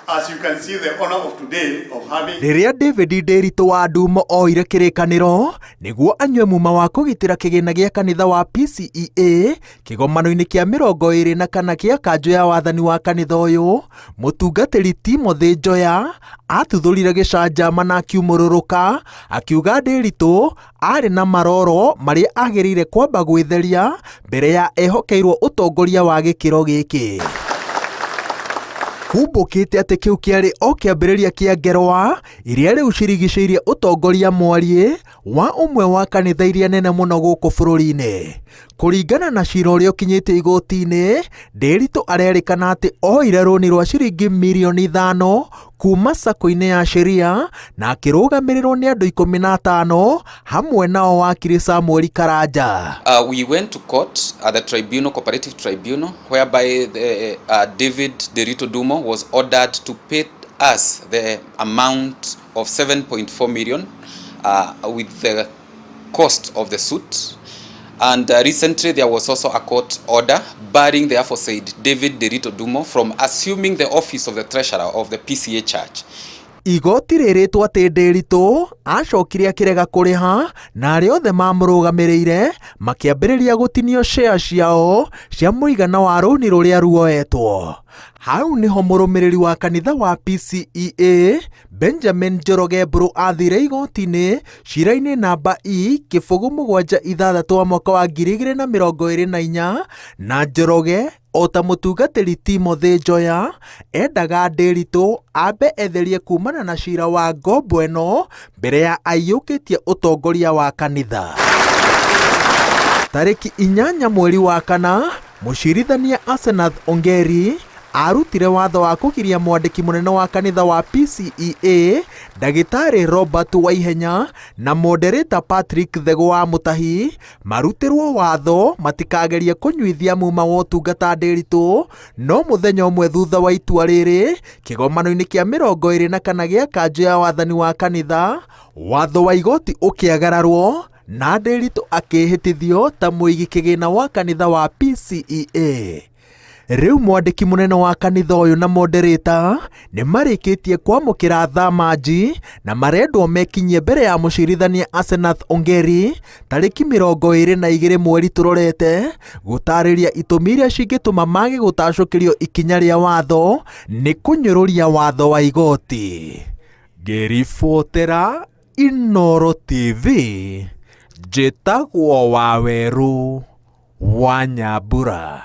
As you can see, the honor of today of having Riria David Nderitu wa Ndumo oire kirikaniro niguo anywe muma wa kugitira kigina gia kanitha wa PCEA kigomano-ini kia 24 kia kanjo ya wathani wa kanitha uyu, mutungatiri Timothy Njoya atuthurire gicanjama na akiumururuka akiuga Nderitu ari na maroro maria agirire kwamba gwitheria mbere ya ehokeirwo utongoria wa gikiro giki. Kumbukite ati kiu kiari o kiambiriria kia ngerwa iria riu cirigiceirie utongoria mwarie wa umwe wa kanitha iria nene muno guku bururi-ini. Kuringana na cira uria ukinyite igoti-ini, Nderitu arerikana ati oire runi rwa ciringi mirioni 5 kuma sako-ini ya sheria na akirugamirirwo ni andu 15 hamwe nao wakiri Samuel Karanja. We went to court at the tribunal, cooperative tribunal, whereby David Nderitu Dumo was ordered to pay us the amount of 7.4 million with the cost of the suit. And recently there was also a court order barring the aforesaid David Nderitu Dumo from assuming the office of the treasurer of the PCA Church. Igoti riritwo ati Nderitu acokire akirega kuriha na aria othe mamurugamiririre makiambiriria gutinio share ciao cia muigana wa runi ruria ruoetwo. Hau niho murumiriri wa kanitha wa PCEA Benjamin Njoroge Mburu athire igoti-ini cira-ini namba kibugu 76 wa mwaka wa 2024 na Njoroge ota mutungatiri Timothy Njoya endaga Nderitu ambe etherie kumana na cira wa ngombo eno mbere ya aiyukitie utongoria wa kanitha. Tariki 8 mweri wa kana, mucirithania Asenath Ongeri arutire watho wa kugiria mwandiki munene wa kanitha wa PCEA Ndagitari Robert Waihenya na moderator Patrick Thego wa Mutahi marutirwo watho matikagerie kunyuithia muma wa utungata Nderitu, no muthenya umwe thutha wa itua riri kigomano-ini kia 24 gia kanjo ya wathani wa kanitha, watho wa igoti ukiagararwo na Nderitu akihitithio ta muigi kigina wa kanitha wa PCEA. Riu mwandiki munene wa kanitha uyu na moderator ni marikitie kwamukira thamaji na marendwo mekinyie mbere ya mucirithania Asenath Ongeri tariki 22 mweri turorete gutariria itumi iria cingituma mage gutacukirio ikinya ria watho ni kunyururia watho wa igoti. Ngiribotera Inooro TV, njitagwo Waweru wa Nyambura.